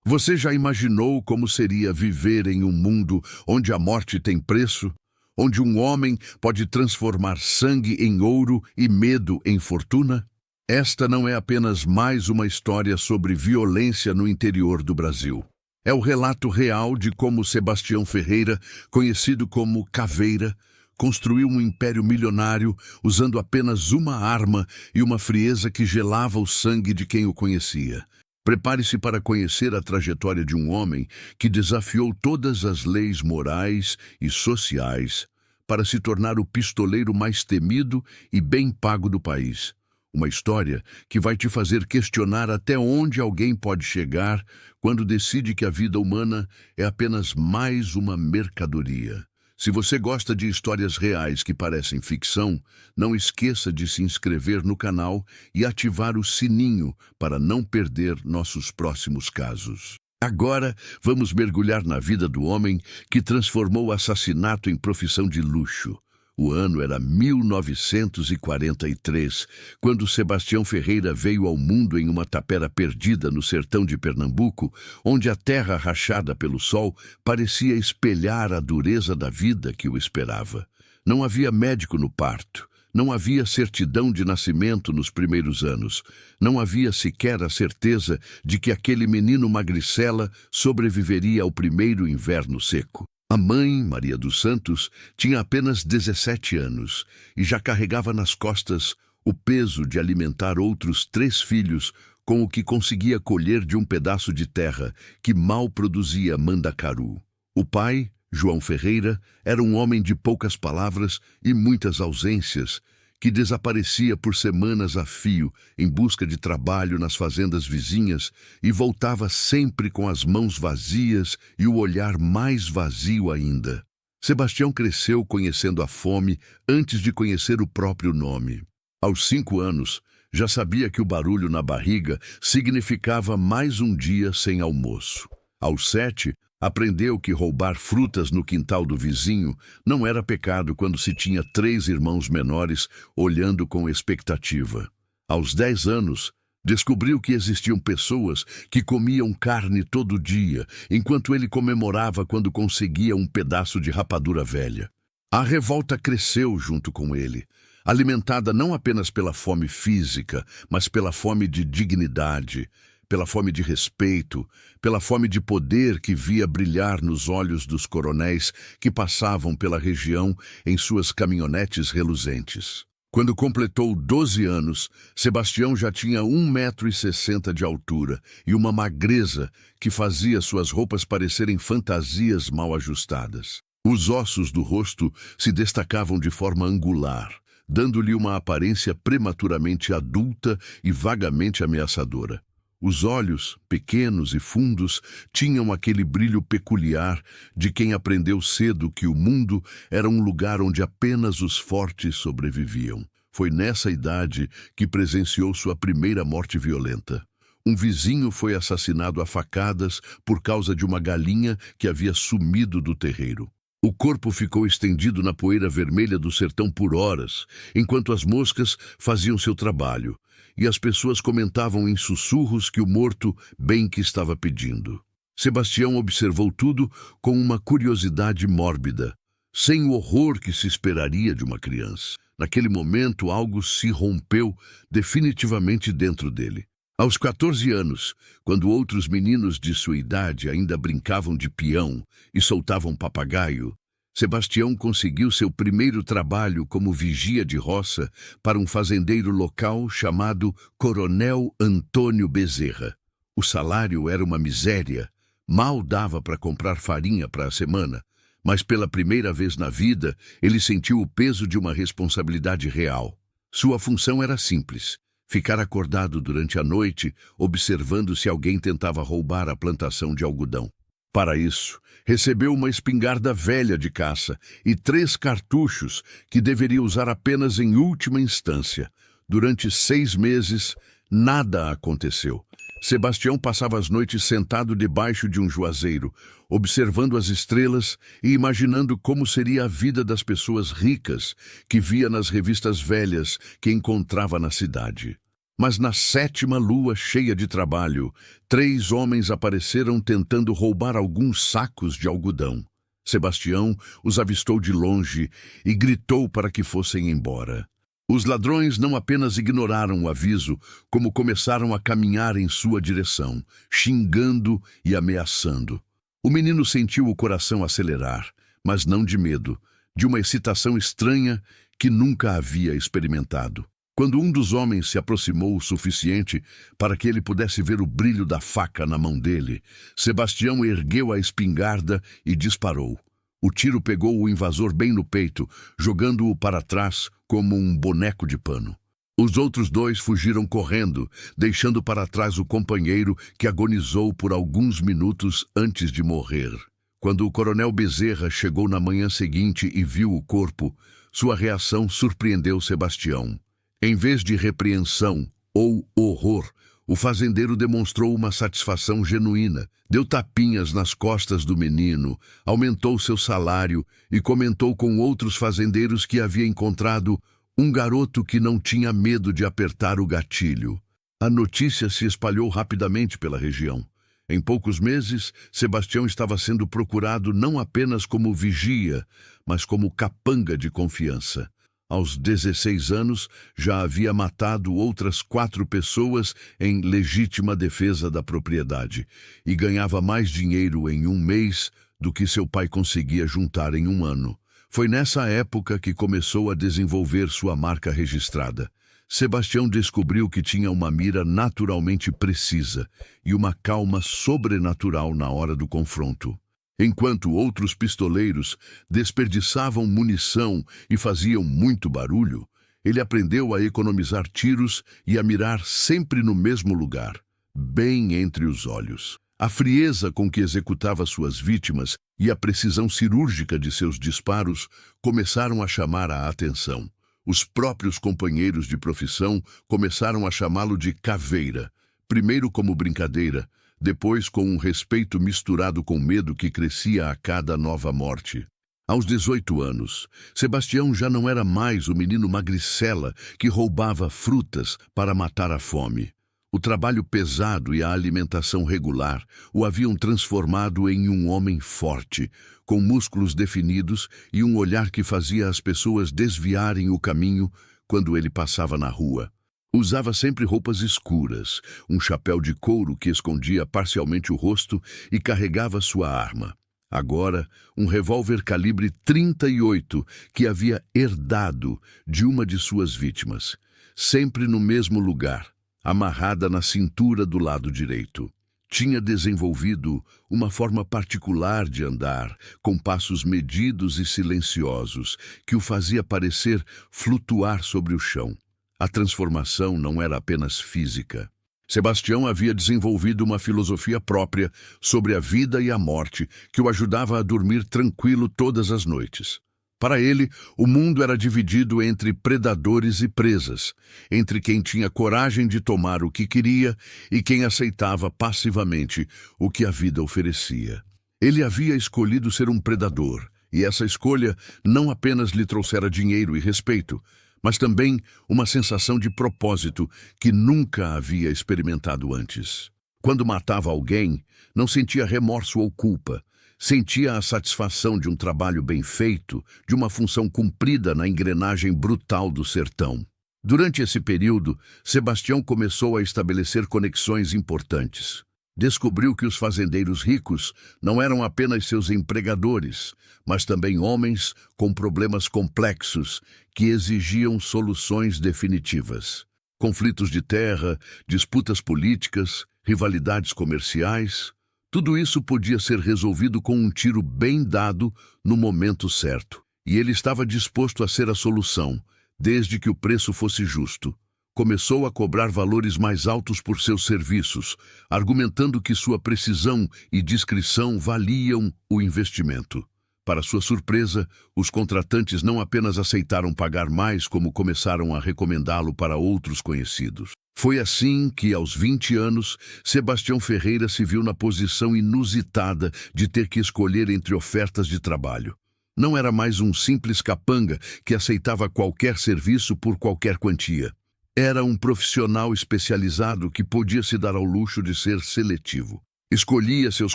Você já imaginou como seria viver em um mundo onde a morte tem preço? Onde um homem pode transformar sangue em ouro e medo em fortuna? Esta não é apenas mais uma história sobre violência no interior do Brasil. É o relato real de como Sebastião Ferreira, conhecido como Caveira, construiu um império milionário usando apenas uma arma e uma frieza que gelava o sangue de quem o conhecia. Prepare-se para conhecer a trajetória de um homem que desafiou todas as leis morais e sociais para se tornar o pistoleiro mais temido e bem pago do país. Uma história que vai te fazer questionar até onde alguém pode chegar quando decide que a vida humana é apenas mais uma mercadoria. Se você gosta de histórias reais que parecem ficção, não esqueça de se inscrever no canal e ativar o sininho para não perder nossos próximos casos. Agora, vamos mergulhar na vida do homem que transformou o assassinato em profissão de luxo. O ano era 1943, quando Sebastião Ferreira veio ao mundo em uma tapera perdida no sertão de Pernambuco, onde a terra rachada pelo sol parecia espelhar a dureza da vida que o esperava. Não havia médico no parto, não havia certidão de nascimento nos primeiros anos, não havia sequer a certeza de que aquele menino magricela sobreviveria ao primeiro inverno seco. A mãe, Maria dos Santos, tinha apenas 17 anos e já carregava nas costas o peso de alimentar outros 3 filhos com o que conseguia colher de um pedaço de terra que mal produzia mandacaru. O pai, João Ferreira, era um homem de poucas palavras e muitas ausências, que desaparecia por semanas a fio em busca de trabalho nas fazendas vizinhas e voltava sempre com as mãos vazias e o olhar mais vazio ainda. Sebastião cresceu conhecendo a fome antes de conhecer o próprio nome. Aos 5 anos, já sabia que o barulho na barriga significava mais um dia sem almoço. Aos 7, aprendeu que roubar frutas no quintal do vizinho não era pecado quando se tinha 3 irmãos menores olhando com expectativa. Aos 10 anos, descobriu que existiam pessoas que comiam carne todo dia, enquanto ele comemorava quando conseguia um pedaço de rapadura velha. A revolta cresceu junto com ele, alimentada não apenas pela fome física, mas pela fome de dignidade, pela fome de respeito, pela fome de poder que via brilhar nos olhos dos coronéis que passavam pela região em suas caminhonetes reluzentes. Quando completou 12 anos, Sebastião já tinha 1,60 m de altura e uma magreza que fazia suas roupas parecerem fantasias mal ajustadas. Os ossos do rosto se destacavam de forma angular, dando-lhe uma aparência prematuramente adulta e vagamente ameaçadora. Os olhos, pequenos e fundos, tinham aquele brilho peculiar de quem aprendeu cedo que o mundo era um lugar onde apenas os fortes sobreviviam. Foi nessa idade que presenciou sua primeira morte violenta. Um vizinho foi assassinado a facadas por causa de uma galinha que havia sumido do terreiro. O corpo ficou estendido na poeira vermelha do sertão por horas, enquanto as moscas faziam seu trabalho, e as pessoas comentavam em sussurros que o morto bem que estava pedindo. Sebastião observou tudo com uma curiosidade mórbida, sem o horror que se esperaria de uma criança. Naquele momento, algo se rompeu definitivamente dentro dele. Aos 14 anos, quando outros meninos de sua idade ainda brincavam de peão e soltavam papagaio, Sebastião conseguiu seu primeiro trabalho como vigia de roça para um fazendeiro local chamado Coronel Antônio Bezerra. O salário era uma miséria, mal dava para comprar farinha para a semana, mas pela primeira vez na vida ele sentiu o peso de uma responsabilidade real. Sua função era simples: ficar acordado durante a noite, observando se alguém tentava roubar a plantação de algodão. Para isso, recebeu uma espingarda velha de caça e 3 cartuchos que deveria usar apenas em última instância. Durante 6 meses, nada aconteceu. Sebastião passava as noites sentado debaixo de um juazeiro, observando as estrelas e imaginando como seria a vida das pessoas ricas que via nas revistas velhas que encontrava na cidade. Mas na 7ª lua cheia de trabalho, 3 homens apareceram tentando roubar alguns sacos de algodão. Sebastião os avistou de longe e gritou para que fossem embora. Os ladrões não apenas ignoraram o aviso, como começaram a caminhar em sua direção, xingando e ameaçando. O menino sentiu o coração acelerar, mas não de medo, de uma excitação estranha que nunca havia experimentado. Quando um dos homens se aproximou o suficiente para que ele pudesse ver o brilho da faca na mão dele, Sebastião ergueu a espingarda e disparou. O tiro pegou o invasor bem no peito, jogando-o para trás como um boneco de pano. Os outros 2 fugiram correndo, deixando para trás o companheiro que agonizou por alguns minutos antes de morrer. Quando o coronel Bezerra chegou na manhã seguinte e viu o corpo, sua reação surpreendeu Sebastião. Em vez de repreensão ou horror, o fazendeiro demonstrou uma satisfação genuína, deu tapinhas nas costas do menino, aumentou seu salário e comentou com outros fazendeiros que havia encontrado um garoto que não tinha medo de apertar o gatilho. A notícia se espalhou rapidamente pela região. Em poucos meses, Sebastião estava sendo procurado não apenas como vigia, mas como capanga de confiança. Aos 16 anos, já havia matado outras 4 pessoas em legítima defesa da propriedade e ganhava mais dinheiro em um mês do que seu pai conseguia juntar em um ano. Foi nessa época que começou a desenvolver sua marca registrada. Sebastião descobriu que tinha uma mira naturalmente precisa e uma calma sobrenatural na hora do confronto. Enquanto outros pistoleiros desperdiçavam munição e faziam muito barulho, ele aprendeu a economizar tiros e a mirar sempre no mesmo lugar, bem entre os olhos. A frieza com que executava suas vítimas e a precisão cirúrgica de seus disparos começaram a chamar a atenção. Os próprios companheiros de profissão começaram a chamá-lo de caveira, primeiro como brincadeira, depois com um respeito misturado com medo que crescia a cada nova morte. Aos 18 anos, Sebastião já não era mais o menino magricela que roubava frutas para matar a fome. O trabalho pesado e a alimentação regular o haviam transformado em um homem forte, com músculos definidos e um olhar que fazia as pessoas desviarem o caminho quando ele passava na rua. Usava sempre roupas escuras, um chapéu de couro que escondia parcialmente o rosto e carregava sua arma. Agora, um revólver calibre 38 que havia herdado de uma de suas vítimas, sempre no mesmo lugar, amarrada na cintura do lado direito. Tinha desenvolvido uma forma particular de andar, com passos medidos e silenciosos, que o fazia parecer flutuar sobre o chão. A transformação não era apenas física. Sebastião havia desenvolvido uma filosofia própria sobre a vida e a morte que o ajudava a dormir tranquilo todas as noites. Para ele, o mundo era dividido entre predadores e presas, entre quem tinha coragem de tomar o que queria e quem aceitava passivamente o que a vida oferecia. Ele havia escolhido ser um predador, e essa escolha não apenas lhe trouxera dinheiro e respeito, mas também uma sensação de propósito que nunca havia experimentado antes. Quando matava alguém, não sentia remorso ou culpa. Sentia a satisfação de um trabalho bem feito, de uma função cumprida na engrenagem brutal do sertão. Durante esse período, Sebastião começou a estabelecer conexões importantes. Descobriu que os fazendeiros ricos não eram apenas seus empregadores, mas também homens com problemas complexos que exigiam soluções definitivas. Conflitos de terra, disputas políticas, rivalidades comerciais, tudo isso podia ser resolvido com um tiro bem dado no momento certo. E ele estava disposto a ser a solução, desde que o preço fosse justo. Começou a cobrar valores mais altos por seus serviços, argumentando que sua precisão e discrição valiam o investimento. Para sua surpresa, os contratantes não apenas aceitaram pagar mais, como começaram a recomendá-lo para outros conhecidos. Foi assim que, aos 20 anos, Sebastião Ferreira se viu na posição inusitada de ter que escolher entre ofertas de trabalho. Não era mais um simples capanga que aceitava qualquer serviço por qualquer quantia. Era um profissional especializado que podia se dar ao luxo de ser seletivo. Escolhia seus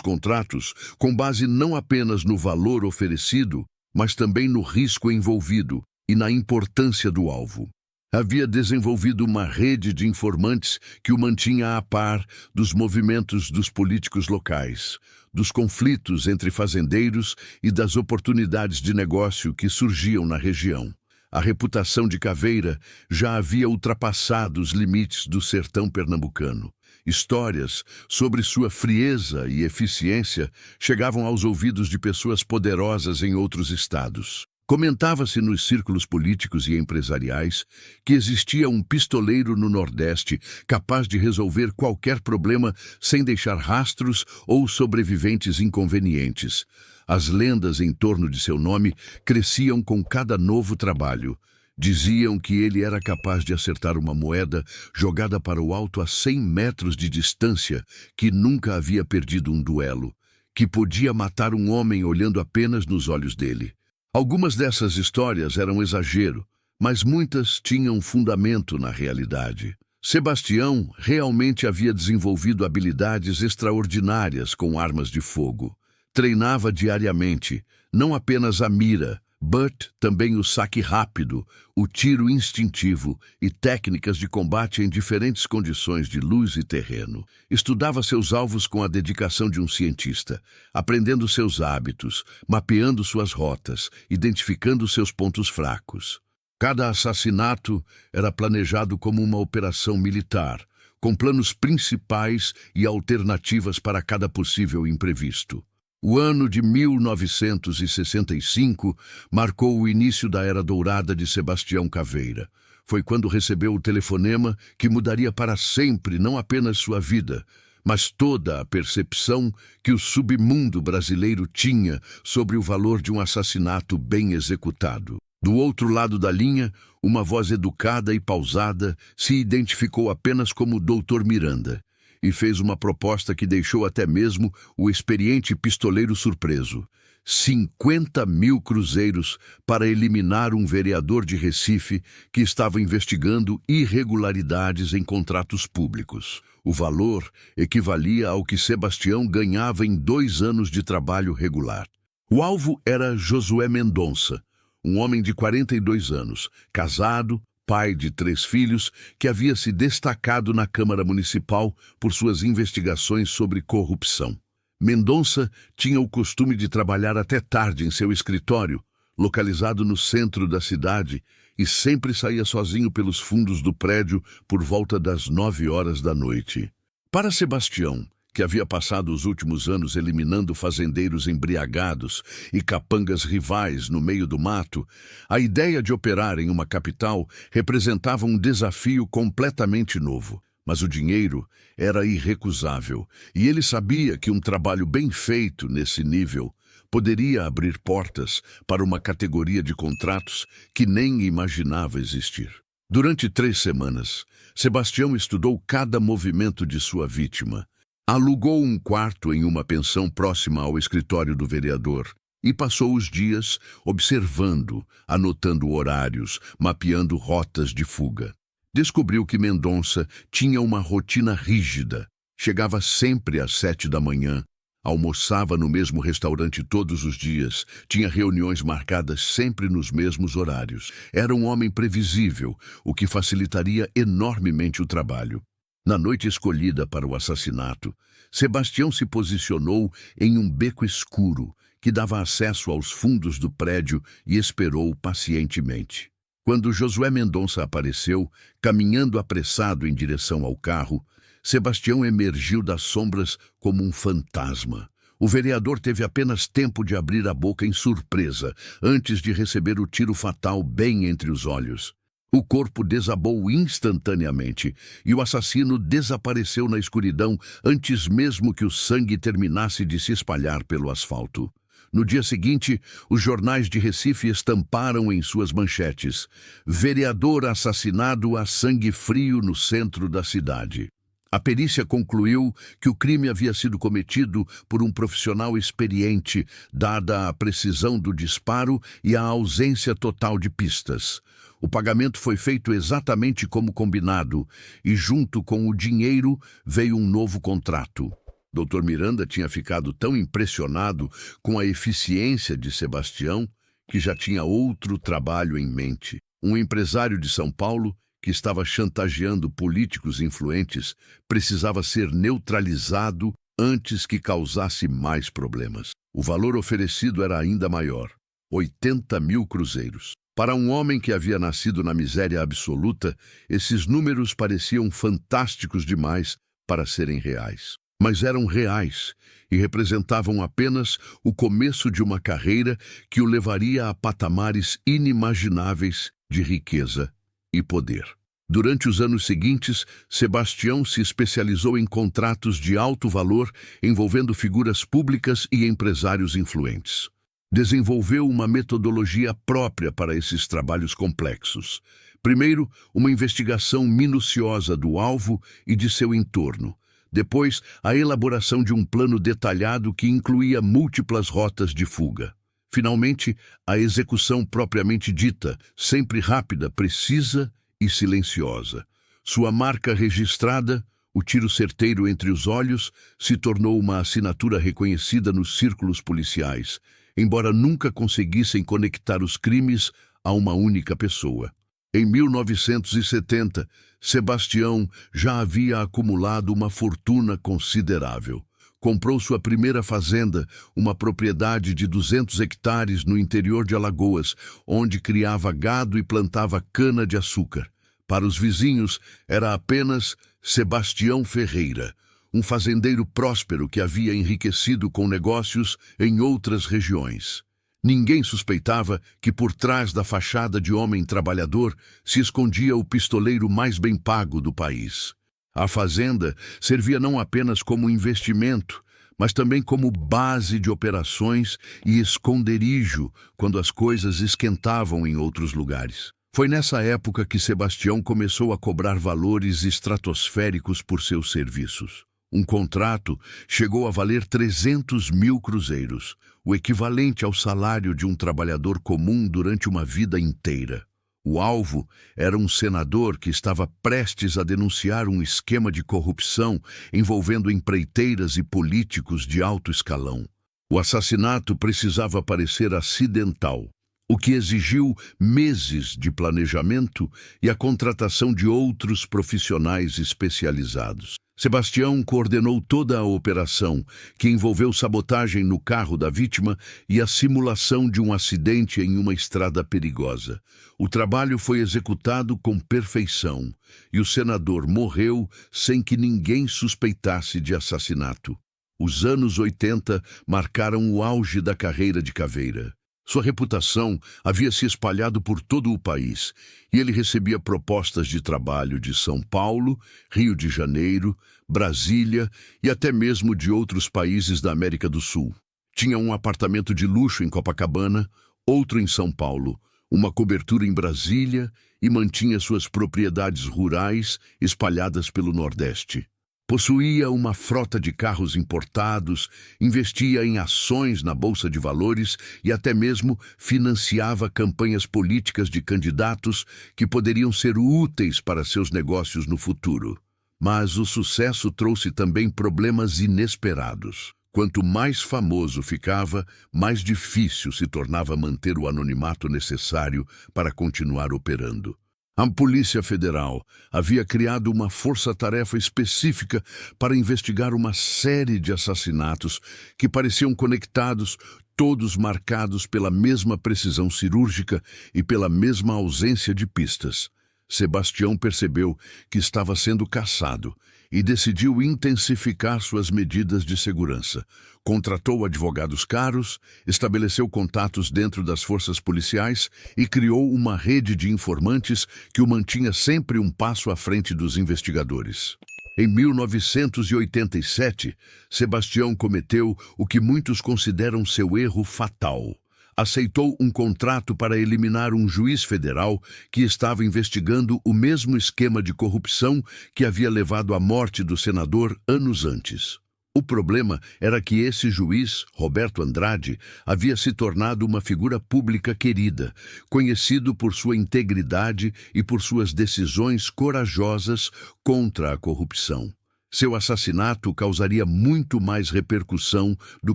contratos com base não apenas no valor oferecido, mas também no risco envolvido e na importância do alvo. Havia desenvolvido uma rede de informantes que o mantinha a par dos movimentos dos políticos locais, dos conflitos entre fazendeiros e das oportunidades de negócio que surgiam na região. A reputação de Caveira já havia ultrapassado os limites do sertão pernambucano. Histórias sobre sua frieza e eficiência chegavam aos ouvidos de pessoas poderosas em outros estados. Comentava-se nos círculos políticos e empresariais que existia um pistoleiro no Nordeste capaz de resolver qualquer problema sem deixar rastros ou sobreviventes inconvenientes. As lendas em torno de seu nome cresciam com cada novo trabalho. Diziam que ele era capaz de acertar uma moeda jogada para o alto a 100 metros de distância, que nunca havia perdido um duelo, que podia matar um homem olhando apenas nos olhos dele. Algumas dessas histórias eram exagero, mas muitas tinham fundamento na realidade. Sebastião realmente havia desenvolvido habilidades extraordinárias com armas de fogo. Treinava diariamente, não apenas a mira, but também o saque rápido, o tiro instintivo e técnicas de combate em diferentes condições de luz e terreno. Estudava seus alvos com a dedicação de um cientista, aprendendo seus hábitos, mapeando suas rotas, identificando seus pontos fracos. Cada assassinato era planejado como uma operação militar, com planos principais e alternativas para cada possível imprevisto. O ano de 1965 marcou o início da era dourada de Sebastião Caveira. Foi quando recebeu o telefonema que mudaria para sempre não apenas sua vida, mas toda a percepção que o submundo brasileiro tinha sobre o valor de um assassinato bem executado. Do outro lado da linha, uma voz educada e pausada se identificou apenas como Dr. Miranda e fez uma proposta que deixou até mesmo o experiente pistoleiro surpreso. 50 mil cruzeiros para eliminar um vereador de Recife que estava investigando irregularidades em contratos públicos. O valor equivalia ao que Sebastião ganhava em 2 anos de trabalho regular. O alvo era Josué Mendonça, um homem de 42 anos, casado, pai de 3 filhos, que havia se destacado na Câmara Municipal por suas investigações sobre corrupção. Mendonça tinha o costume de trabalhar até tarde em seu escritório, localizado no centro da cidade, e sempre saía sozinho pelos fundos do prédio por volta das 9 horas da noite. Para Sebastião, que havia passado os últimos anos eliminando fazendeiros embriagados e capangas rivais no meio do mato, a ideia de operar em uma capital representava um desafio completamente novo. Mas o dinheiro era irrecusável, e ele sabia que um trabalho bem feito nesse nível poderia abrir portas para uma categoria de contratos que nem imaginava existir. Durante 3 semanas, Sebastião estudou cada movimento de sua vítima. Alugou um quarto em uma pensão próxima ao escritório do vereador e passou os dias observando, anotando horários, mapeando rotas de fuga. Descobriu que Mendonça tinha uma rotina rígida. Chegava sempre às 7 da manhã, almoçava no mesmo restaurante todos os dias, tinha reuniões marcadas sempre nos mesmos horários. Era um homem previsível, o que facilitaria enormemente o trabalho. Na noite escolhida para o assassinato, Sebastião se posicionou em um beco escuro que dava acesso aos fundos do prédio e esperou pacientemente. Quando Josué Mendonça apareceu, caminhando apressado em direção ao carro, Sebastião emergiu das sombras como um fantasma. O vereador teve apenas tempo de abrir a boca em surpresa, antes de receber o tiro fatal bem entre os olhos. O corpo desabou instantaneamente e o assassino desapareceu na escuridão antes mesmo que o sangue terminasse de se espalhar pelo asfalto. No dia seguinte, os jornais de Recife estamparam em suas manchetes: vereador assassinado a sangue frio no centro da cidade. A perícia concluiu que o crime havia sido cometido por um profissional experiente, dada a precisão do disparo e a ausência total de pistas. O pagamento foi feito exatamente como combinado, e junto com o dinheiro veio um novo contrato. Dr. Miranda tinha ficado tão impressionado com a eficiência de Sebastião que já tinha outro trabalho em mente. Um empresário de São Paulo, que estava chantageando políticos influentes, precisava ser neutralizado antes que causasse mais problemas. O valor oferecido era ainda maior, 80 mil cruzeiros. Para um homem que havia nascido na miséria absoluta, esses números pareciam fantásticos demais para serem reais. Mas eram reais e representavam apenas o começo de uma carreira que o levaria a patamares inimagináveis de riqueza e poder. Durante os anos seguintes, Sebastião se especializou em contratos de alto valor envolvendo figuras públicas e empresários influentes. Desenvolveu uma metodologia própria para esses trabalhos complexos. Primeiro, uma investigação minuciosa do alvo e de seu entorno. Depois, a elaboração de um plano detalhado que incluía múltiplas rotas de fuga. Finalmente, a execução propriamente dita, sempre rápida, precisa e silenciosa. Sua marca registrada, o tiro certeiro entre os olhos, se tornou uma assinatura reconhecida nos círculos policiais, embora nunca conseguissem conectar os crimes a uma única pessoa. Em 1970, Sebastião já havia acumulado uma fortuna considerável. Comprou sua primeira fazenda, uma propriedade de 200 hectares no interior de Alagoas, onde criava gado e plantava cana-de-açúcar. Para os vizinhos, era apenas Sebastião Ferreira, um fazendeiro próspero que havia enriquecido com negócios em outras regiões. Ninguém suspeitava que por trás da fachada de homem trabalhador se escondia o pistoleiro mais bem pago do país. A fazenda servia não apenas como investimento, mas também como base de operações e esconderijo quando as coisas esquentavam em outros lugares. Foi nessa época que Sebastião começou a cobrar valores estratosféricos por seus serviços. Um contrato chegou a valer 300 mil cruzeiros, o equivalente ao salário de um trabalhador comum durante uma vida inteira. O alvo era um senador que estava prestes a denunciar um esquema de corrupção envolvendo empreiteiras e políticos de alto escalão. O assassinato precisava parecer acidental, o que exigiu meses de planejamento e a contratação de outros profissionais especializados. Sebastião coordenou toda a operação, que envolveu sabotagem no carro da vítima e a simulação de um acidente em uma estrada perigosa. O trabalho foi executado com perfeição e o senador morreu sem que ninguém suspeitasse de assassinato. Os anos 80 marcaram o auge da carreira de Caveira. Sua reputação havia se espalhado por todo o país e ele recebia propostas de trabalho de São Paulo, Rio de Janeiro, Brasília e até mesmo de outros países da América do Sul. Tinha um apartamento de luxo em Copacabana, outro em São Paulo, uma cobertura em Brasília e mantinha suas propriedades rurais espalhadas pelo Nordeste. Possuía uma frota de carros importados, investia em ações na Bolsa de Valores e até mesmo financiava campanhas políticas de candidatos que poderiam ser úteis para seus negócios no futuro. Mas o sucesso trouxe também problemas inesperados. Quanto mais famoso ficava, mais difícil se tornava manter o anonimato necessário para continuar operando. A Polícia Federal havia criado uma força-tarefa específica para investigar uma série de assassinatos que pareciam conectados, todos marcados pela mesma precisão cirúrgica e pela mesma ausência de pistas. Sebastião percebeu que estava sendo caçado e decidiu intensificar suas medidas de segurança. Contratou advogados caros, estabeleceu contatos dentro das forças policiais e criou uma rede de informantes que o mantinha sempre um passo à frente dos investigadores. Em 1987, Sebastião cometeu o que muitos consideram seu erro fatal. aceitou um contrato para eliminar um juiz federal que estava investigando o mesmo esquema de corrupção que havia levado à morte do senador anos antes. O problema era que esse juiz, Roberto Andrade, havia se tornado uma figura pública querida, conhecido por sua integridade e por suas decisões corajosas contra a corrupção. Seu assassinato causaria muito mais repercussão do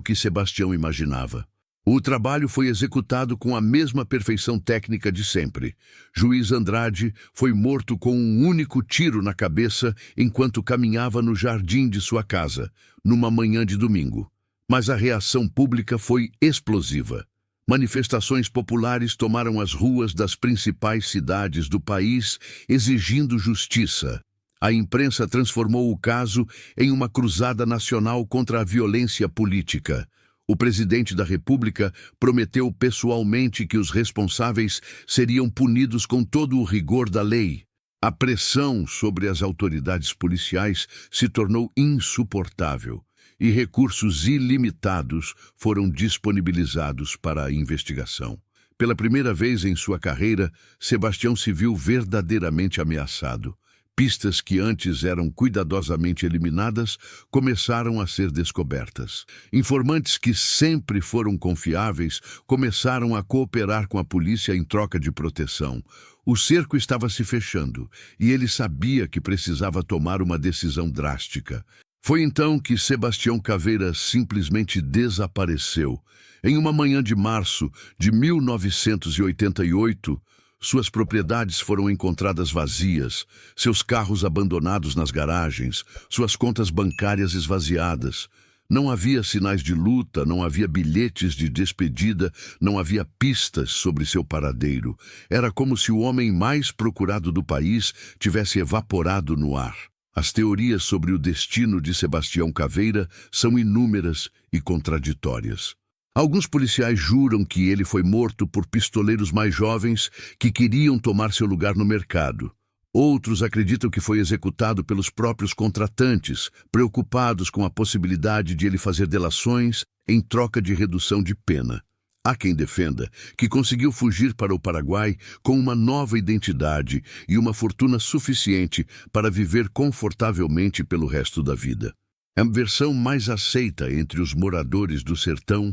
que Sebastião imaginava. O trabalho foi executado com a mesma perfeição técnica de sempre. Juiz Andrade foi morto com um único tiro na cabeça enquanto caminhava no jardim de sua casa, numa manhã de domingo. Mas a reação pública foi explosiva. Manifestações populares tomaram as ruas das principais cidades do país exigindo justiça. A imprensa transformou o caso em uma cruzada nacional contra a violência política. O presidente da República prometeu pessoalmente que os responsáveis seriam punidos com todo o rigor da lei. A pressão sobre as autoridades policiais se tornou insuportável e recursos ilimitados foram disponibilizados para a investigação. Pela primeira vez em sua carreira, Sebastião se viu verdadeiramente ameaçado. Pistas que antes eram cuidadosamente eliminadas começaram a ser descobertas. Informantes que sempre foram confiáveis começaram a cooperar com a polícia em troca de proteção. O cerco estava se fechando e ele sabia que precisava tomar uma decisão drástica. Foi então que Sebastião Caveira simplesmente desapareceu. Em uma manhã de março de 1988, suas propriedades foram encontradas vazias, seus carros abandonados nas garagens, suas contas bancárias esvaziadas. Não havia sinais de luta, não havia bilhetes de despedida, não havia pistas sobre seu paradeiro. Era como se o homem mais procurado do país tivesse evaporado no ar. As teorias sobre o destino de Sebastião Caveira são inúmeras e contraditórias. Alguns policiais juram que ele foi morto por pistoleiros mais jovens que queriam tomar seu lugar no mercado. Outros acreditam que foi executado pelos próprios contratantes, preocupados com a possibilidade de ele fazer delações em troca de redução de pena. Há quem defenda que conseguiu fugir para o Paraguai com uma nova identidade e uma fortuna suficiente para viver confortavelmente pelo resto da vida. A versão mais aceita entre os moradores do sertão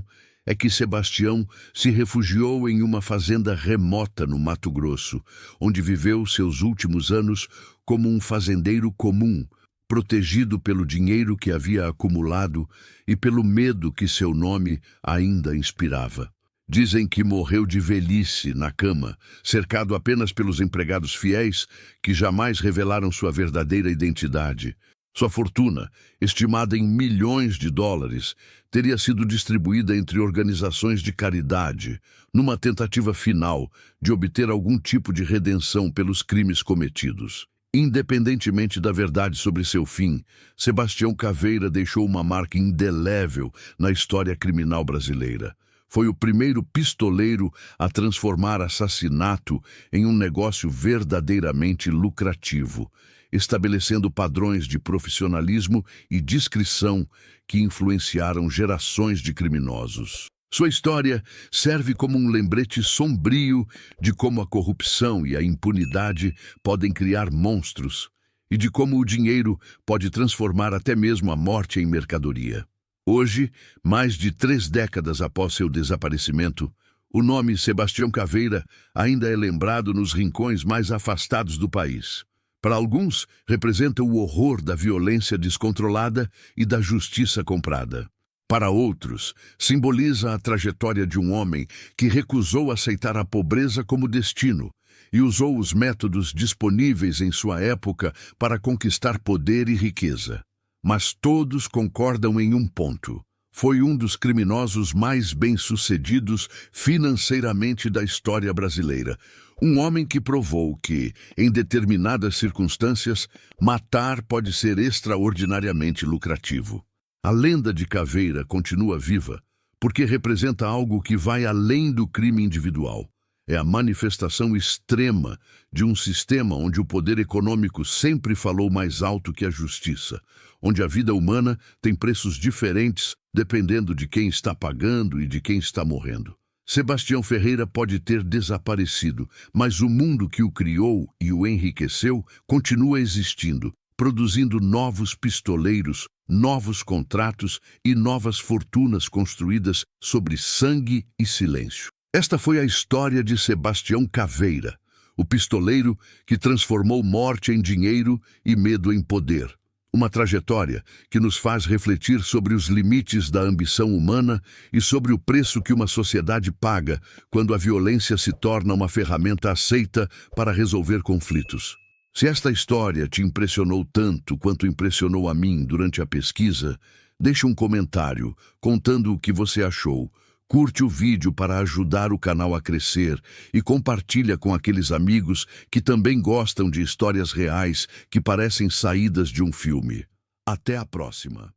é que Sebastião se refugiou em uma fazenda remota no Mato Grosso, onde viveu seus últimos anos como um fazendeiro comum, protegido pelo dinheiro que havia acumulado e pelo medo que seu nome ainda inspirava. Dizem que morreu de velhice na cama, cercado apenas pelos empregados fiéis que jamais revelaram sua verdadeira identidade. Sua fortuna, estimada em milhões de dólares, teria sido distribuída entre organizações de caridade, numa tentativa final de obter algum tipo de redenção pelos crimes cometidos. Independentemente da verdade sobre seu fim, Sebastião Caveira deixou uma marca indelével na história criminal brasileira. Foi o primeiro pistoleiro a transformar assassinato em um negócio verdadeiramente lucrativo, estabelecendo padrões de profissionalismo e discrição que influenciaram gerações de criminosos. Sua história serve como um lembrete sombrio de como a corrupção e a impunidade podem criar monstros e de como o dinheiro pode transformar até mesmo a morte em mercadoria. Hoje, mais de 3 décadas após seu desaparecimento, o nome Sebastião Caveira ainda é lembrado nos rincões mais afastados do país. Para alguns, representa o horror da violência descontrolada e da justiça comprada. Para outros, simboliza a trajetória de um homem que recusou aceitar a pobreza como destino e usou os métodos disponíveis em sua época para conquistar poder e riqueza. Mas todos concordam em um ponto. Foi um dos criminosos mais bem-sucedidos financeiramente da história brasileira. Um homem que provou que, em determinadas circunstâncias, matar pode ser extraordinariamente lucrativo. A lenda de Caveira continua viva, porque representa algo que vai além do crime individual. É a manifestação extrema de um sistema onde o poder econômico sempre falou mais alto que a justiça, onde a vida humana tem preços diferentes dependendo de quem está pagando e de quem está morrendo. Sebastião Ferreira pode ter desaparecido, mas o mundo que o criou e o enriqueceu continua existindo, produzindo novos pistoleiros, novos contratos e novas fortunas construídas sobre sangue e silêncio. Esta foi a história de Sebastião Caveira, o pistoleiro que transformou morte em dinheiro e medo em poder. Uma trajetória que nos faz refletir sobre os limites da ambição humana e sobre o preço que uma sociedade paga quando a violência se torna uma ferramenta aceita para resolver conflitos. Se esta história te impressionou tanto quanto impressionou a mim durante a pesquisa, deixe um comentário contando o que você achou. Curte o vídeo para ajudar o canal a crescer e compartilha com aqueles amigos que também gostam de histórias reais que parecem saídas de um filme. Até a próxima!